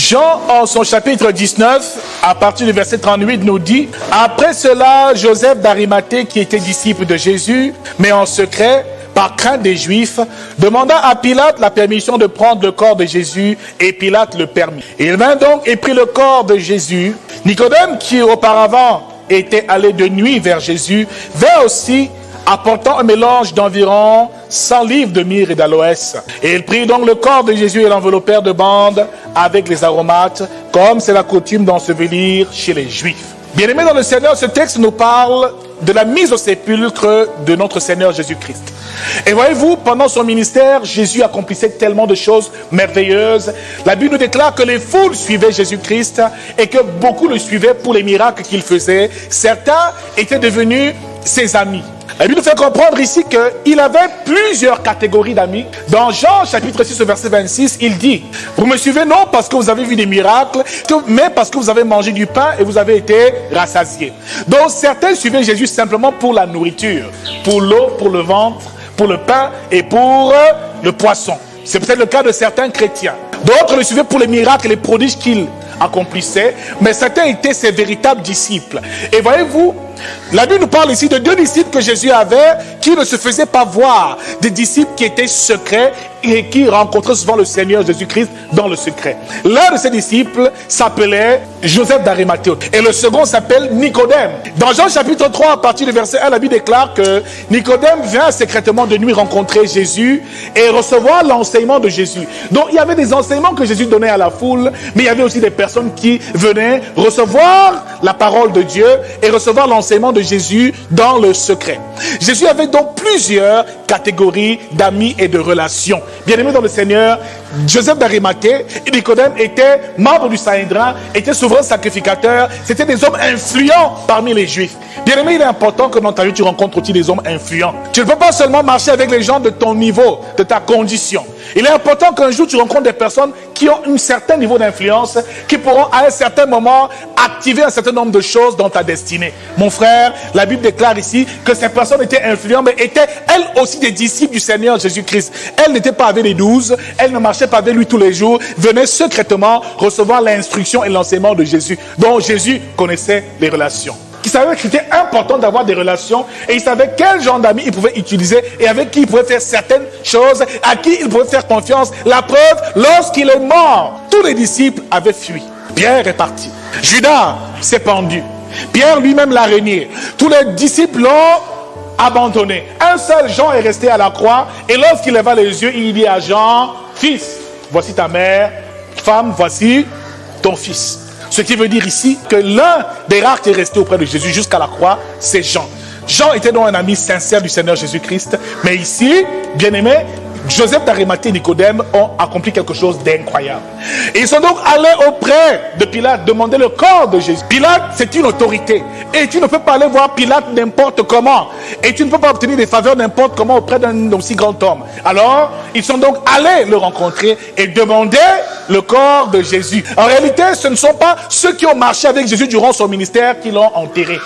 Jean, en son chapitre 19, à partir du verset 38, nous dit: après cela, Joseph d'Arimathée, qui était disciple de Jésus, mais en secret, par crainte des Juifs, demanda à Pilate la permission de prendre le corps de Jésus, et Pilate le permit. Il vint donc et prit le corps de Jésus. Nicodème, qui auparavant était allé de nuit vers Jésus, vint aussi, apportant un mélange d'environ 100 livres de myrrhe et d'aloès. Et il prit donc le corps de Jésus et l'enveloppèrent de bandes avec les aromates, comme c'est la coutume d'ensevelir chez les Juifs. Bien-aimés dans le Seigneur, ce texte nous parle de la mise au sépulcre de notre Seigneur Jésus-Christ. Et voyez-vous, pendant son ministère, Jésus accomplissait tellement de choses merveilleuses. La Bible nous déclare que les foules suivaient Jésus-Christ et que beaucoup le suivaient pour les miracles qu'il faisait. Certains étaient devenus ses amis. La Bible nous fait comprendre ici qu'il avait plusieurs catégories d'amis. Dans Jean chapitre 6 verset 26, il dit: vous me suivez non parce que vous avez vu des miracles, mais parce que vous avez mangé du pain et vous avez été rassasiés. Donc certains suivaient Jésus simplement pour la nourriture, pour l'eau, pour le ventre, pour le pain et pour le poisson. C'est peut-être le cas de certains chrétiens. D'autres le suivaient pour les miracles et les prodiges qu'il accomplissait, mais certains étaient ses véritables disciples. Et voyez-vous, la Bible nous parle ici de deux disciples que Jésus avait, qui ne se faisaient pas voir, des disciples qui étaient secrets et qui rencontraient souvent le Seigneur Jésus-Christ dans le secret. L'un de ces disciples s'appelait Joseph d'Arimathée et le second s'appelle Nicodème. Dans Jean chapitre 3, à partir du verset 1, la Bible déclare que Nicodème vient secrètement de nuit rencontrer Jésus et recevoir l'enseignement de Jésus. Donc il y avait des enseignements que Jésus donnait à la foule, mais il y avait aussi des personnes qui venaient recevoir la parole de Dieu et recevoir l'enseignement de Jésus dans le secret. Jésus avait donc plusieurs catégories d'amis et de relations. Bien-aimés dans le Seigneur, Joseph d'Arimathée et Nicodème étaient membres du Sanhédrin, étaient souverains sacrificateurs, c'était des hommes influents parmi les Juifs. Bien-aimé, il est important que dans ta vie tu rencontres aussi des hommes influents. Tu ne peux pas seulement marcher avec les gens de ton niveau, de ta condition. Il est important qu'un jour tu rencontres des personnes qui ont un certain niveau d'influence, qui pourront à un certain moment activer un certain nombre de choses dans ta destinée. Mon frère, la Bible déclare ici que ces personnes étaient influentes, mais étaient elles aussi des disciples du Seigneur Jésus-Christ. Elles n'étaient pas avec les 12, elles ne marchaient pas avec lui tous les jours, venaient secrètement recevoir l'instruction et l'enseignement de Jésus, dont Jésus connaissait les relations. Il savait qu'il était important d'avoir des relations et il savait quel genre d'amis il pouvait utiliser et avec qui il pouvait faire certaines choses, à qui il pouvait faire confiance. La preuve, lorsqu'il est mort, tous les disciples avaient fui. Pierre est parti. Judas s'est pendu. Pierre lui-même l'a renié. Tous les disciples l'ont abandonné. Un seul Jean est resté à la croix et lorsqu'il leva les yeux, il dit à Jean: fils, voici ta mère, femme, voici ton fils. Ce qui veut dire ici que l'un des rares qui est resté auprès de Jésus jusqu'à la croix, c'est Jean. Jean était donc un ami sincère du Seigneur Jésus-Christ. Mais ici, bien aimé, Joseph d'Arimathée et Nicodème ont accompli quelque chose d'incroyable. Et ils sont donc allés auprès de Pilate demander le corps de Jésus. Pilate, c'est une autorité. Et tu ne peux pas aller voir Pilate n'importe comment. Et tu ne peux pas obtenir des faveurs n'importe comment auprès d'un aussi grand homme. Alors, ils sont donc allés le rencontrer et demander le corps de Jésus. En réalité, ce ne sont pas ceux qui ont marché avec Jésus durant son ministère qui l'ont enterré.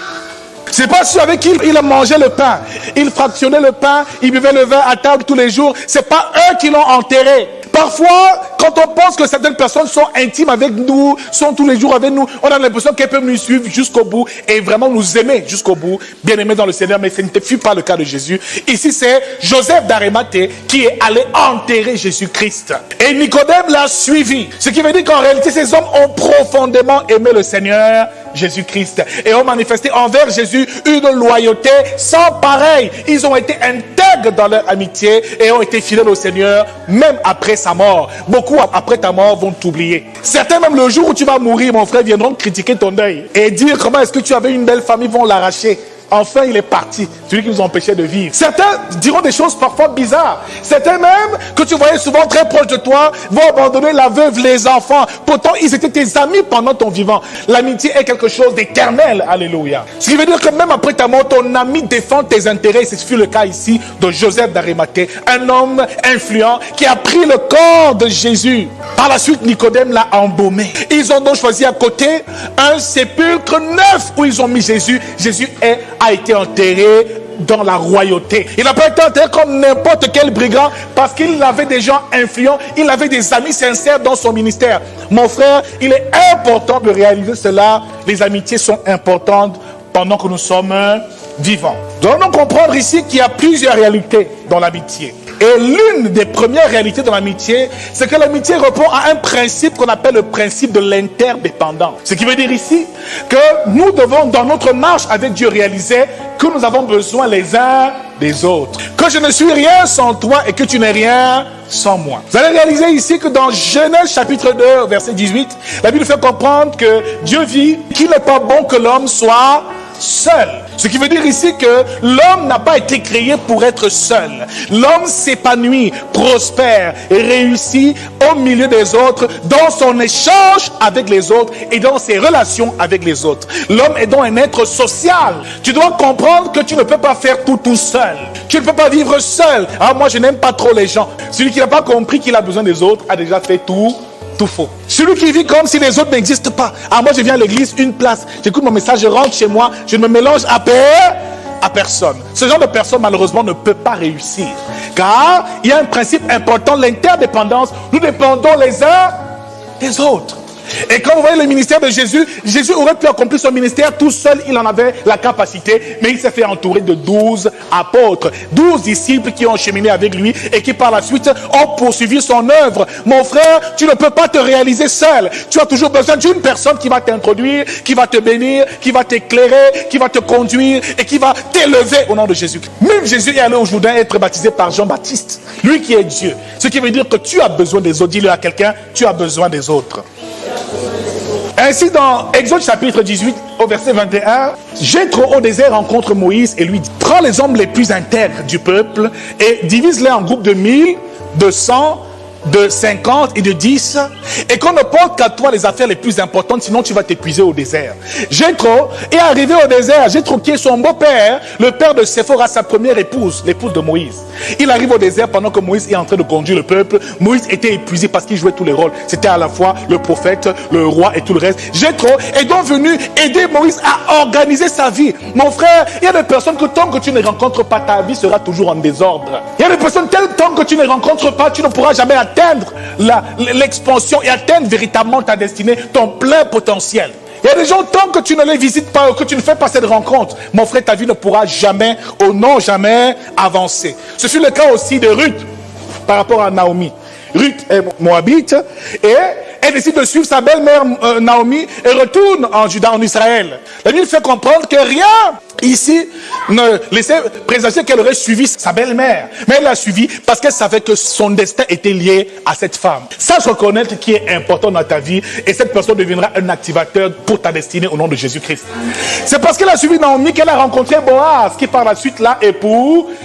C'est pas ceux avec qui il a mangé le pain. Il fractionnait le pain, il buvait le vin à table tous les jours. C'est pas eux qui l'ont enterré. Parfois, quand on pense que certaines personnes sont intimes avec nous, sont tous les jours avec nous, on a l'impression qu'elles peuvent nous suivre jusqu'au bout et vraiment nous aimer jusqu'au bout, bien aimés dans le Seigneur, mais ce ne fut pas le cas de Jésus. Ici, c'est Joseph d'Arimathée qui est allé enterrer Jésus-Christ. Et Nicodème l'a suivi. Ce qui veut dire qu'en réalité, ces hommes ont profondément aimé le Seigneur Jésus-Christ et ont manifesté envers Jésus une loyauté sans pareil. Ils ont été intègres dans leur amitié et ont été fidèles au Seigneur même après sa mort. Beaucoup après ta mort vont t'oublier. Certains même le jour où tu vas mourir, mon frère, viendront critiquer ton deuil et dire comment est-ce que tu avais une belle famille, vont l'arracher. Enfin, il est parti, celui qui nous empêchait de vivre. Certains diront des choses parfois bizarres. Certains même, que tu voyais souvent très proches de toi, vont abandonner la veuve, les enfants. Pourtant, ils étaient tes amis pendant ton vivant. L'amitié est quelque chose d'éternel. Alléluia. Ce qui veut dire que même après ta mort, ton ami défend tes intérêts. Ce fut le cas ici de Joseph d'Arimathée, un homme influent qui a pris le corps de Jésus. Par la suite, Nicodème l'a embaumé. Ils ont donc choisi à côté un sépulcre neuf où ils ont mis Jésus. Jésus a été enterré dans la royauté. Il n'a pas été enterré comme n'importe quel brigand parce qu'il avait des gens influents, il avait des amis sincères dans son ministère. Mon frère, il est important de réaliser cela. Les amitiés sont importantes pendant que nous sommes vivants. Nous allons comprendre ici qu'il y a plusieurs réalités dans l'amitié. Et l'une des premières réalités de l'amitié, c'est que l'amitié répond à un principe qu'on appelle le principe de l'interdépendance. Ce qui veut dire ici que nous devons, dans notre marche avec Dieu, réaliser que nous avons besoin les uns des autres. Que je ne suis rien sans toi et que tu n'es rien sans moi. Vous allez réaliser ici que dans Genèse chapitre 2, verset 18, la Bible fait comprendre que Dieu vit qu'il n'est pas bon que l'homme soit seul. Ce qui veut dire ici que l'homme n'a pas été créé pour être seul. L'homme s'épanouit, prospère et réussit au milieu des autres dans son échange avec les autres et dans ses relations avec les autres. L'homme est donc un être social. Tu dois comprendre que tu ne peux pas faire tout seul. Tu ne peux pas vivre seul. Ah, moi je n'aime pas trop les gens. Celui qui n'a pas compris qu'il a besoin des autres a déjà fait tout faux. Celui qui vit comme si les autres n'existent pas. Ah, moi je viens à l'église, une place, j'écoute mon message, je rentre chez moi, je ne me mélange à personne. Ce genre de personne malheureusement ne peut pas réussir. Car il y a un principe important, l'interdépendance. Nous dépendons les uns des autres. Et quand vous voyez le ministère de Jésus, Jésus aurait pu accomplir son ministère tout seul, il en avait la capacité, mais il s'est fait entourer de 12 apôtres, 12 disciples qui ont cheminé avec lui et qui par la suite ont poursuivi son œuvre. Mon frère, tu ne peux pas te réaliser seul. Tu as toujours besoin d'une personne qui va t'introduire, qui va te bénir, qui va t'éclairer, qui va te conduire et qui va t'élever au nom de Jésus. Même Jésus est allé au Jourdain être baptisé par Jean-Baptiste, lui qui est Dieu. Ce qui veut dire que tu as besoin des autres. Dis-le à quelqu'un, tu as besoin des autres. Ainsi, dans Exode chapitre 18, au verset 21, Jéthro au désert rencontre Moïse et lui dit: prends les hommes les plus intègres du peuple et divise-les en groupes de 1000, de 100, de 50 et de 10, et qu'on ne porte qu'à toi les affaires les plus importantes, sinon tu vas t'épuiser au désert. Jéthro est arrivé au désert. Jéthro qui est son beau-père, le père de Séphora, sa première épouse, l'épouse de Moïse. Il arrive au désert pendant que Moïse est en train de conduire le peuple. Moïse était épuisé parce qu'il jouait tous les rôles. C'était à la fois le prophète, le roi et tout le reste. Jéthro est donc venu aider Moïse à organiser sa vie. Mon frère, il y a des personnes que tant que tu ne rencontres pas, ta vie sera toujours en désordre. Il y a des personnes, tant que tu ne rencontres pas, tu ne pourras jamais atteindre l'expansion et atteindre véritablement ta destinée, ton plein potentiel. Il y a des gens, tant que tu ne les visites pas, que tu ne fais pas cette rencontre, mon frère, ta vie ne pourra jamais, au non jamais, avancer. Ce fut le cas aussi de Ruth, par rapport à Naomi. Ruth est moabite, et elle décide de suivre sa belle-mère Naomi, et retourne en Juda, en Israël. La Bible fait comprendre que rien ici ne laissait présager qu'elle aurait suivi sa belle-mère. Mais elle l'a suivi parce qu'elle savait que son destin était lié à cette femme. Sache reconnaître qui est important dans ta vie et cette personne deviendra un activateur pour ta destinée au nom de Jésus-Christ. C'est parce qu'elle a suivi Naomi qu'elle a rencontré Boaz qui par la suite l'a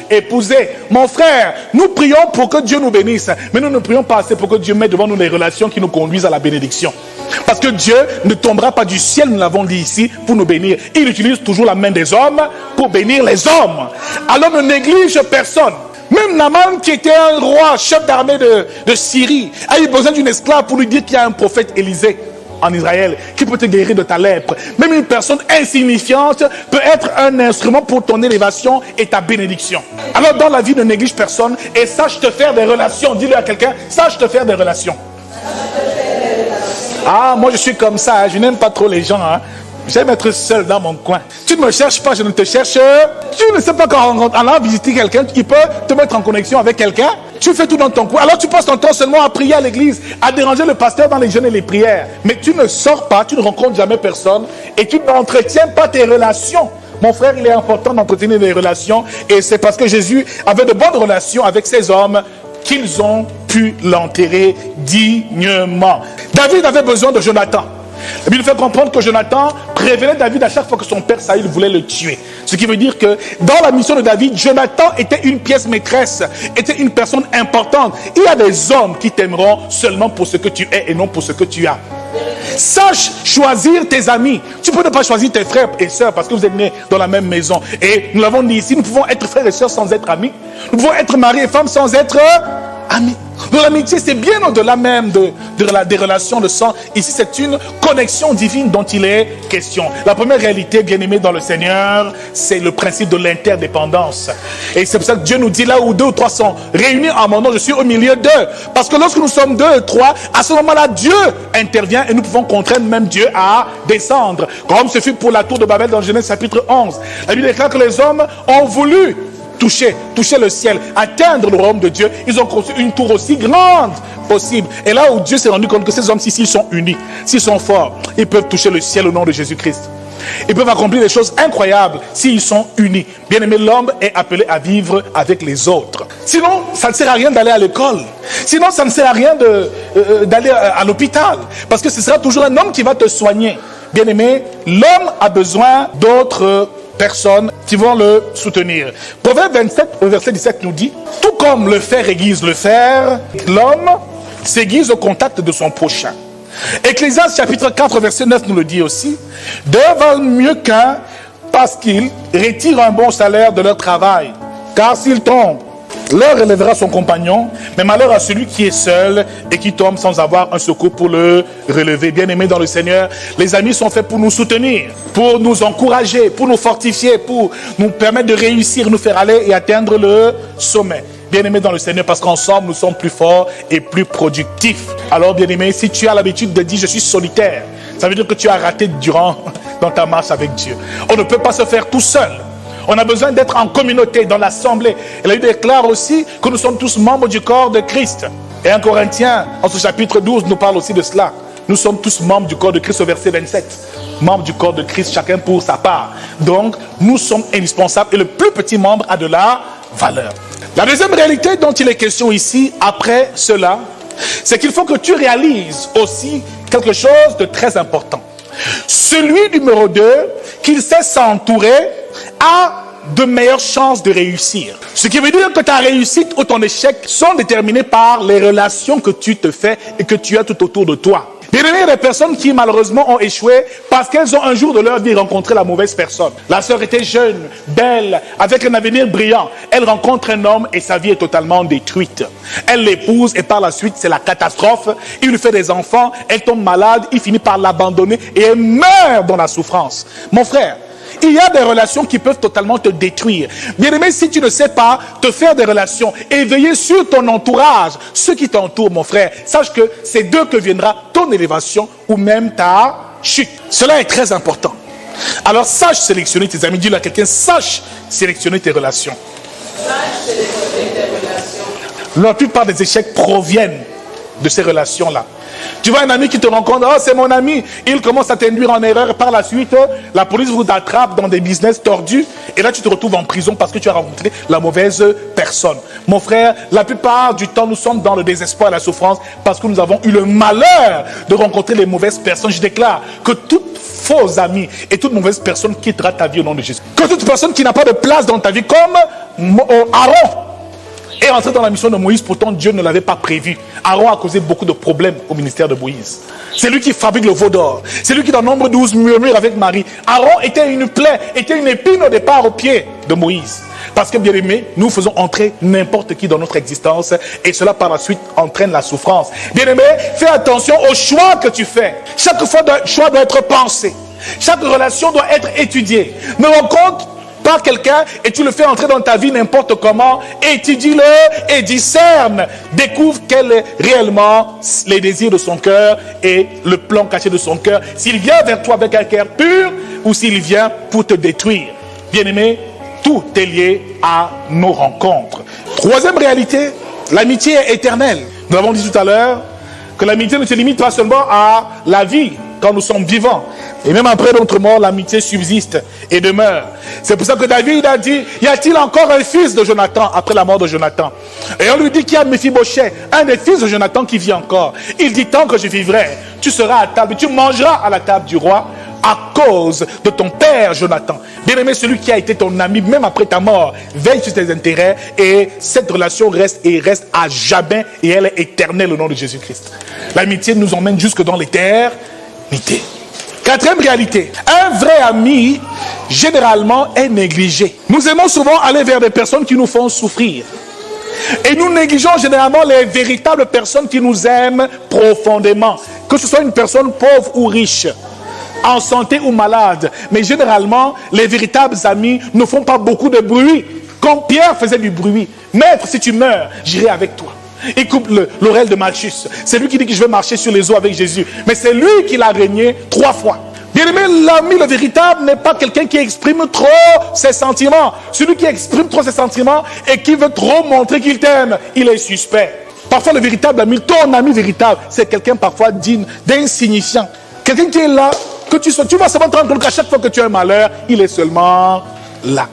épousé. Mon frère, nous prions pour que Dieu nous bénisse, mais nous ne prions pas assez pour que Dieu mette devant nous les relations qui nous conduisent à la bénédiction. Parce que Dieu ne tombera pas du ciel, nous l'avons dit ici, pour nous bénir. Il utilise toujours la main des hommes pour bénir les hommes. Alors ne néglige personne. Même Naaman, qui était un roi, chef d'armée de Syrie, a eu besoin d'une esclave pour lui dire qu'il y a un prophète Élisée en Israël qui peut te guérir de ta lèpre. Même une personne insignifiante peut être un instrument pour ton élévation et ta bénédiction. Alors dans la vie, ne néglige personne et sache te faire des relations. Dis-le à quelqu'un, sache te faire des relations. Ah, moi je suis comme ça, hein. Je n'aime pas trop les gens. Hein. J'aime être seul dans mon coin. Tu ne me cherches pas, je ne te cherche. Tu ne sais pas qu'en allant visiter quelqu'un, il peut te mettre en connexion avec quelqu'un. Tu fais tout dans ton coin. Alors tu passes ton temps seulement à prier à l'église, à déranger le pasteur dans les jeûnes et les prières. Mais tu ne sors pas, tu ne rencontres jamais personne et tu n'entretiens pas tes relations. Mon frère, il est important d'entretenir des relations et c'est parce que Jésus avait de bonnes relations avec ces hommes qu'ils ont pu l'enterrer dignement. David avait besoin de Jonathan. La Bible fait comprendre que Jonathan prévenait David à chaque fois que son père Saül voulait le tuer. Ce qui veut dire que dans la mission de David, Jonathan était une pièce maîtresse, était une personne importante. Il y a des hommes qui t'aimeront seulement pour ce que tu es et non pour ce que tu as. Sache choisir tes amis. Tu peux ne pas choisir tes frères et sœurs parce que vous êtes nés dans la même maison. Et nous l'avons dit ici, nous pouvons être frères et sœurs sans être amis. Nous pouvons être mari et femme sans être amis. Donc l'amitié, c'est bien au-delà même des relations de sang. Ici, c'est une connexion divine dont il est question. La première réalité, bien aimée dans le Seigneur, c'est le principe de l'interdépendance. Et c'est pour ça que Dieu nous dit, là où 2 ou 3 sont réunis en mon nom, je suis au milieu d'eux. Parce que lorsque nous sommes 2 et 3, à ce moment-là, Dieu intervient et nous pouvons contraindre même Dieu à descendre. Comme ce fut pour la tour de Babel dans Genèse chapitre 11. La Bible déclare que les hommes ont voulu toucher le ciel, atteindre le royaume de Dieu. Ils ont construit une tour aussi grande possible. Et là où Dieu s'est rendu compte que ces hommes, s'ils sont unis, s'ils sont forts, ils peuvent toucher le ciel au nom de Jésus-Christ. Ils peuvent accomplir des choses incroyables s'ils sont unis. Bien aimé, l'homme est appelé à vivre avec les autres. Sinon, ça ne sert à rien d'aller à l'école. Sinon, ça ne sert à rien d'aller à l'hôpital. Parce que ce sera toujours un homme qui va te soigner. Bien aimé, l'homme a besoin d'autres personnes qui vont le soutenir. Proverbe 27, au verset 17 nous dit, tout comme le fer aiguise le fer, l'homme s'aiguise au contact de son prochain. Ecclésiaste chapitre 4, verset 9 nous le dit aussi, deux valent mieux qu'un parce qu'ils retirent un bon salaire de leur travail. Car s'ils tombent, l'un relèvera son compagnon, mais malheur à celui qui est seul et qui tombe sans avoir un secours pour le relever. Bien-aimés dans le Seigneur, les amis sont faits pour nous soutenir, pour nous encourager, pour nous fortifier, pour nous permettre de réussir, nous faire aller et atteindre le sommet. Bien-aimés dans le Seigneur, parce qu'ensemble nous sommes plus forts et plus productifs. Alors bien-aimés, si tu as l'habitude de dire je suis solitaire, ça veut dire que tu as raté dans ta marche avec Dieu. On ne peut pas se faire tout seul. On a besoin d'être en communauté, dans l'assemblée. Et là, il déclare aussi que nous sommes tous membres du corps de Christ. Et 1 Corinthiens, en ce chapitre 12, nous parle aussi de cela. Nous sommes tous membres du corps de Christ au verset 27. Membres du corps de Christ, chacun pour sa part. Donc, nous sommes indispensables et le plus petit membre a de la valeur. La deuxième réalité dont il est question ici, après cela, c'est qu'il faut que tu réalises aussi quelque chose de très important. Celui numéro 2, qu'il sait s'entourer, a de meilleures chances de réussir. Ce qui veut dire que ta réussite ou ton échec sont déterminés par les relations que tu te fais et que tu as tout autour de toi. Bien aimé, il y a des personnes qui malheureusement ont échoué parce qu'elles ont un jour de leur vie rencontré la mauvaise personne. La sœur était jeune, belle, avec un avenir brillant. Elle rencontre un homme et sa vie est totalement détruite. Elle l'épouse et par la suite c'est la catastrophe. Il lui fait des enfants, elle tombe malade, il finit par l'abandonner et elle meurt dans la souffrance. Mon frère, il y a des relations qui peuvent totalement te détruire. Bien aimé, si tu ne sais pas te faire des relations et veiller sur ton entourage, ceux qui t'entourent, mon frère, sache que c'est d'eux que viendra ton élévation ou même ta chute. Cela est très important. Alors sache sélectionner tes amis. Dis-le à quelqu'un, sache sélectionner tes relations. Sache sélectionner tes relations. La plupart des échecs proviennent de ces relations-là. Tu vois un ami qui te rencontre, oh c'est mon ami, il commence à t'induire en erreur, par la suite, la police vous attrape dans des business tordus, et là tu te retrouves en prison parce que tu as rencontré la mauvaise personne. Mon frère, la plupart du temps, nous sommes dans le désespoir et la souffrance parce que nous avons eu le malheur de rencontrer les mauvaises personnes. Je déclare que toute fausse amie et toute mauvaise personne quittera ta vie au nom de Jésus. Que toute personne qui n'a pas de place dans ta vie, comme Aaron, est entré dans la mission de Moïse, pourtant Dieu ne l'avait pas prévu. Aaron a causé beaucoup de problèmes au ministère de Moïse. C'est lui qui fabrique le veau d'or. C'est lui qui dans Nombre 12 murmure avec Marie. Aaron était une plaie, était une épine au départ au pied de Moïse. Parce que bien aimé, nous faisons entrer n'importe qui dans notre existence et cela par la suite entraîne la souffrance. Bien aimé, fais attention aux choix que tu fais. Chaque fois, le choix doit être pensé. Chaque relation doit être étudiée. Ne rencontre pas quelqu'un et tu le fais entrer dans ta vie n'importe comment, étudie-le et discerne, découvre quel est réellement les désirs de son cœur et le plan caché de son cœur, s'il vient vers toi avec un cœur pur ou s'il vient pour te détruire. Bien-aimé, tout est lié à nos rencontres. Troisième réalité, l'amitié est éternelle. Nous avons dit tout à l'heure que l'amitié ne se limite pas seulement à la vie quand nous sommes vivants. Et même après notre mort, l'amitié subsiste et demeure. C'est pour ça que David a dit, y a-t-il encore un fils de Jonathan après la mort de Jonathan? Et on lui dit qu'il y a Méphibosheth, un des fils de Jonathan qui vit encore. Il dit, tant que je vivrai, tu seras à table, tu mangeras à la table du roi à cause de ton père Jonathan. Bien-aimé, celui qui a été ton ami, même après ta mort, veille sur tes intérêts et cette relation reste à jamais et elle est éternelle au nom de Jésus-Christ. L'amitié nous emmène jusque dans l'éternité. Quatrième réalité, un vrai ami, généralement, est négligé. Nous aimons souvent aller vers des personnes qui nous font souffrir. Et nous négligeons généralement les véritables personnes qui nous aiment profondément. Que ce soit une personne pauvre ou riche, en santé ou malade. Mais généralement, les véritables amis ne font pas beaucoup de bruit. Comme Pierre faisait du bruit. Maître, si tu meurs, j'irai avec toi. Il coupe l'oreille de Malchus. C'est lui qui dit que je vais marcher sur les eaux avec Jésus. Mais c'est lui qui l'a régné 3 fois. Bien aimé, l'ami, le véritable, n'est pas quelqu'un qui exprime trop ses sentiments. Celui qui exprime trop ses sentiments et qui veut trop montrer qu'il t'aime, il est suspect. Parfois, le véritable ami, ton ami véritable, c'est quelqu'un parfois d'insignifiant. Quelqu'un qui est là, que tu vas seulement te rendre compte qu'à chaque fois que tu as un malheur, il est seulement là.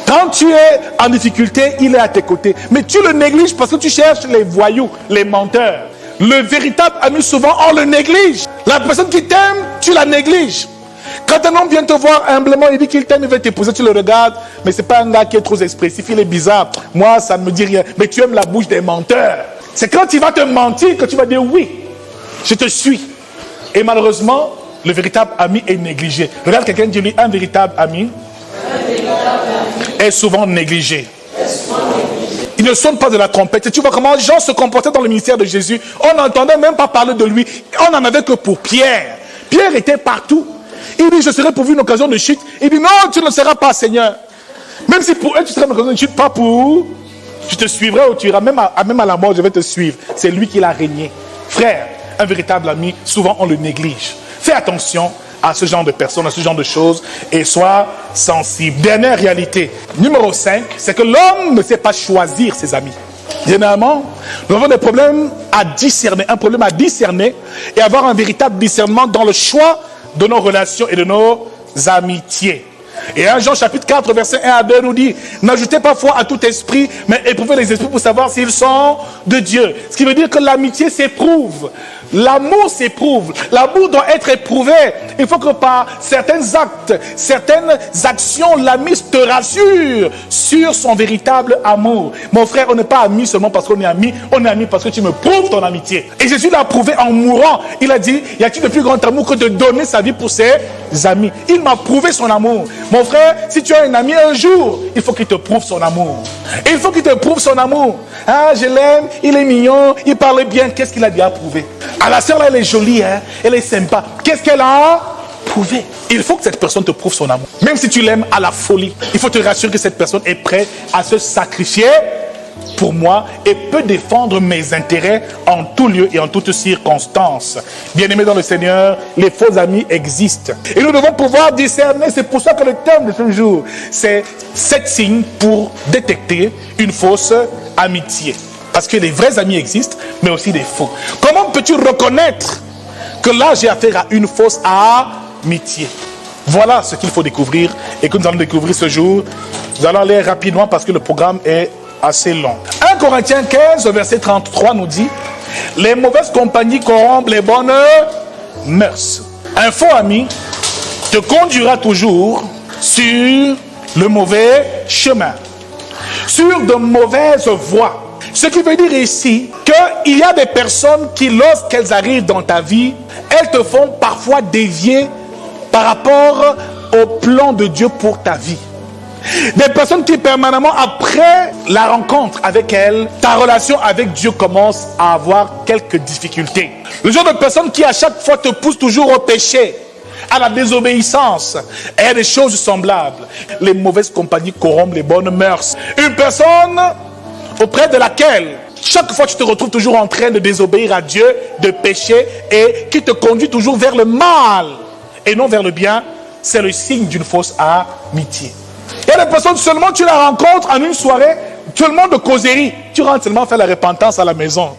Quand tu es en difficulté, il est à tes côtés. Mais tu le négliges parce que tu cherches les voyous, les menteurs. Le véritable ami, souvent, on le néglige. La personne qui t'aime, tu la négliges. Quand un homme vient te voir humblement, il dit qu'il t'aime, il veut t'épouser, tu le regardes, mais c'est pas un gars qui est trop expressif, il est bizarre. Moi, ça ne me dit rien. Mais tu aimes la bouche des menteurs. C'est quand il va te mentir que tu vas dire oui, je te suis. Et malheureusement, le véritable ami est négligé. Regarde quelqu'un dit lui, un véritable ami est souvent négligé. Il ne sonne pas de la trompette. Et tu vois comment les gens se comportaient dans le ministère de Jésus. On n'entendait même pas parler de lui. On n'en avait que pour Pierre. Pierre était partout. Il dit, je serai pourvu une occasion de chute. Il dit, non, tu ne seras pas, Seigneur. Même si pour eux, tu seras une occasion de chute, pas pour... Je te suivrai où tu iras. Même à la mort, je vais te suivre. C'est lui qui l'a régné. Frère, un véritable ami, souvent on le néglige. Fais attention à ce genre de personnes, à ce genre de choses, et sois sensible. Dernière réalité, numéro 5, c'est que l'homme ne sait pas choisir ses amis. Généralement, nous avons des problèmes à discerner, un problème à discerner, et avoir un véritable discernement dans le choix de nos relations et de nos amitiés. Et 1 Jean chapitre 4, verset 1 à 2 nous dit, n'ajoutez pas foi à tout esprit, mais éprouvez les esprits pour savoir s'ils sont de Dieu. Ce qui veut dire que l'amitié s'éprouve. L'amour s'éprouve. L'amour doit être éprouvé. Il faut que par certains actes, certaines actions, l'ami te rassure sur son véritable amour. Mon frère, on n'est pas amis seulement parce qu'on est amis. On est amis parce que tu me prouves ton amitié. Et Jésus l'a prouvé en mourant. Il a dit, y a-t-il de plus grand amour que de donner sa vie pour ses amis? Il m'a prouvé son amour. Mon frère, si tu as un ami un jour, il faut qu'il te prouve son amour. Et il faut qu'il te prouve son amour. Ah, je l'aime, il est mignon, il parle bien. Qu'est-ce qu'il a déjà prouvé? Ah, la sœur là, elle est jolie, hein? Elle est sympa. Qu'est-ce qu'elle a prouvé? Il faut que cette personne te prouve son amour. Même si tu l'aimes à la folie, il faut te rassurer que cette personne est prête à se sacrifier pour moi et peut défendre mes intérêts en tout lieu et en toutes circonstances. Bien-aimés dans le Seigneur, les faux amis existent. Et nous devons pouvoir discerner. C'est pour ça que le thème de ce jour, c'est 7 signes pour détecter une fausse amitié. Parce que les vrais amis existent, mais aussi des faux. Comment peux-tu reconnaître que là j'ai affaire à une fausse amitié? Voilà ce qu'il faut découvrir et que nous allons découvrir ce jour. Nous allons aller rapidement parce que le programme est assez long. 1 Corinthiens 15, verset 33 nous dit, les mauvaises compagnies corrompent les bonnes mœurs. Un faux ami te conduira toujours sur le mauvais chemin, sur de mauvaises voies. Ce qui veut dire ici qu'il y a des personnes qui, lorsqu'elles arrivent dans ta vie, elles te font parfois dévier par rapport au plan de Dieu pour ta vie. Des personnes qui permanemment, après la rencontre avec elles, ta relation avec Dieu commence à avoir quelques difficultés. Le genre de personnes qui à chaque fois te poussent toujours au péché, à la désobéissance et à des choses semblables. Les mauvaises compagnies corrompent les bonnes mœurs. Une personne auprès de laquelle chaque fois tu te retrouves toujours en train de désobéir à Dieu, de pécher et qui te conduit toujours vers le mal et non vers le bien, c'est le signe d'une fausse amitié. Il y a des personnes seulement tu la rencontres en une soirée, seulement de causerie, tu rentres seulement faire la repentance à la maison.